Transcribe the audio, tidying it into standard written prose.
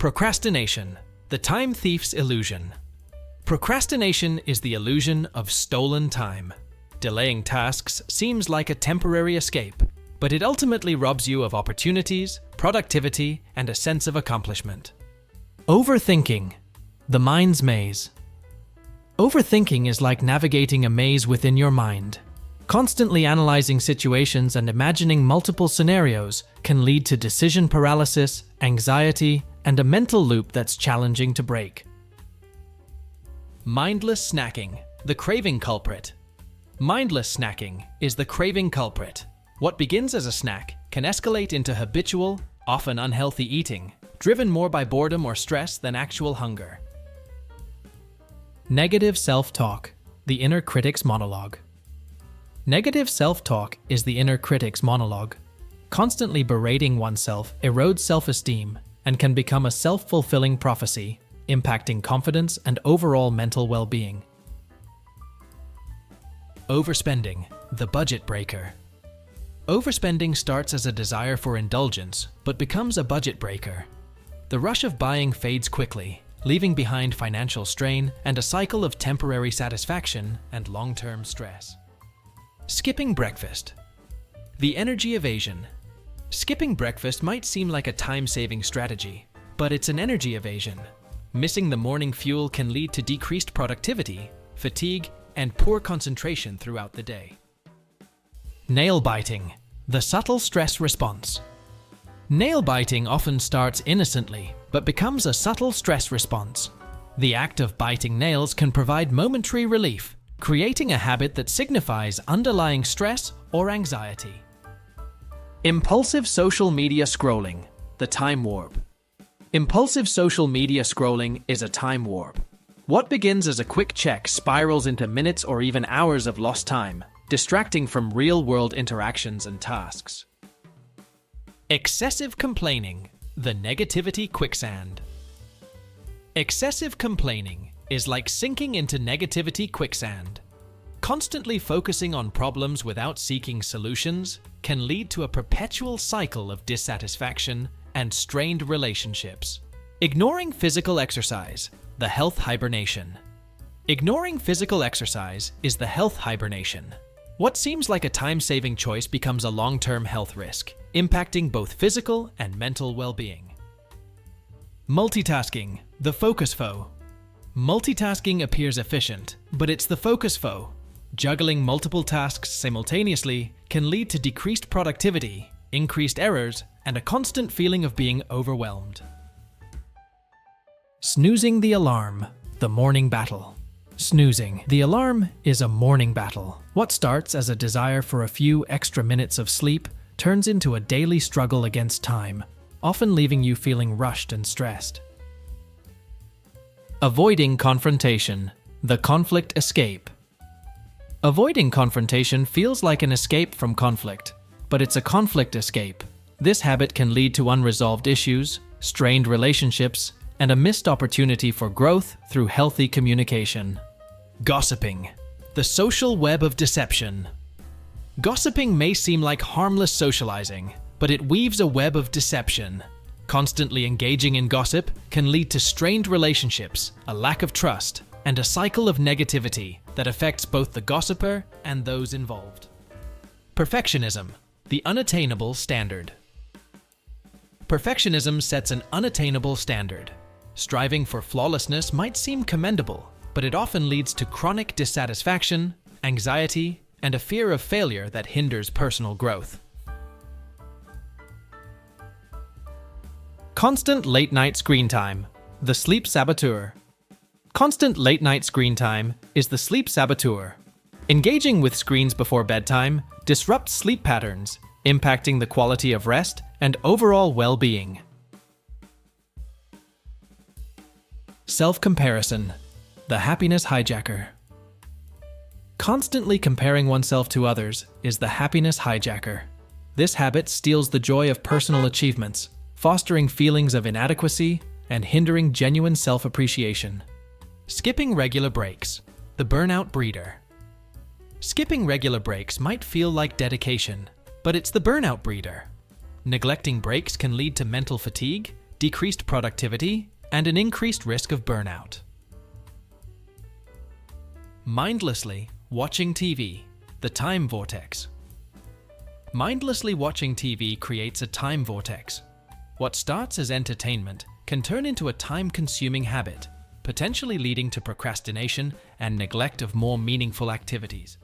Procrastination, the time thief's illusion. Procrastination is the illusion of stolen time. Delaying tasks seems like a temporary escape, but it ultimately robs you of opportunities, productivity, and a sense of accomplishment. Overthinking, the mind's maze. Overthinking is like navigating a maze within your mind. Constantly analyzing situations and imagining multiple scenarios can lead to decision paralysis, anxiety, and a mental loop that's challenging to break. Mindless snacking, the craving culprit. Mindless snacking is the craving culprit. What begins as a snack can escalate into habitual, often unhealthy eating, driven more by boredom or stress than actual hunger. Negative self-talk, the inner critic's monologue. Negative self-talk is the inner critic's monologue. Constantly berating oneself erodes self-esteem and can become a self-fulfilling prophecy, impacting confidence and overall mental well-being. Overspending, the budget breaker. Overspending starts as a desire for indulgence, but becomes a budget breaker. The rush of buying fades quickly, leaving behind financial strain and a cycle of temporary satisfaction and long-term stress. Skipping breakfast. The energy evasion. Skipping breakfast might seem like a time-saving strategy, but it's an energy evasion. Missing the morning fuel can lead to decreased productivity, fatigue, and poor concentration throughout the day. Nail biting, the subtle stress response. Nail biting often starts innocently, but becomes a subtle stress response. The act of biting nails can provide momentary relief, creating a habit that signifies underlying stress or anxiety. Impulsive social media scrolling, the time warp. Impulsive social media scrolling is a time warp. What begins as a quick check spirals into minutes or even hours of lost time, distracting from real-world interactions and tasks. Excessive complaining, the negativity quicksand. Excessive complaining is like sinking into negativity quicksand. Constantly focusing on problems without seeking solutions can lead to a perpetual cycle of dissatisfaction and strained relationships. Ignoring physical exercise, the health hibernation. Ignoring physical exercise is the health hibernation. What seems like a time-saving choice becomes a long-term health risk, impacting both physical and mental well-being. Multitasking, the focus foe. Multitasking appears efficient, but it's the focus foe. Juggling multiple tasks simultaneously can lead to decreased productivity, increased errors, and a constant feeling of being overwhelmed. Snoozing the alarm, the morning battle. Snoozing the alarm is a morning battle. What starts as a desire for a few extra minutes of sleep turns into a daily struggle against time, often leaving you feeling rushed and stressed. Avoiding confrontation, the conflict escape. Avoiding confrontation feels like an escape from conflict, but it's a conflict escape. This habit can lead to unresolved issues, strained relationships, and a missed opportunity for growth through healthy communication. Gossiping, the social web of deception. Gossiping may seem like harmless socializing, but it weaves a web of deception. Constantly engaging in gossip can lead to strained relationships, a lack of trust, and a cycle of negativity that affects both the gossiper and those involved. Perfectionism, the unattainable standard. Perfectionism sets an unattainable standard. Striving for flawlessness might seem commendable, but it often leads to chronic dissatisfaction, anxiety, and a fear of failure that hinders personal growth. Constant late-night screen time, the sleep saboteur. Constant late-night screen time is the sleep saboteur. Engaging with screens before bedtime disrupts sleep patterns, impacting the quality of rest and overall well-being. Self-comparison, the happiness hijacker. Constantly comparing oneself to others is the happiness hijacker. This habit steals the joy of personal achievements, fostering feelings of inadequacy and hindering genuine self-appreciation. Skipping regular breaks, the burnout breeder. Skipping regular breaks might feel like dedication, but it's the burnout breeder. Neglecting breaks can lead to mental fatigue, decreased productivity, and an increased risk of burnout. Mindlessly watching TV, the time vortex. Mindlessly watching TV creates a time vortex. What starts as entertainment can turn into a time-consuming habit, potentially leading to procrastination and neglect of more meaningful activities.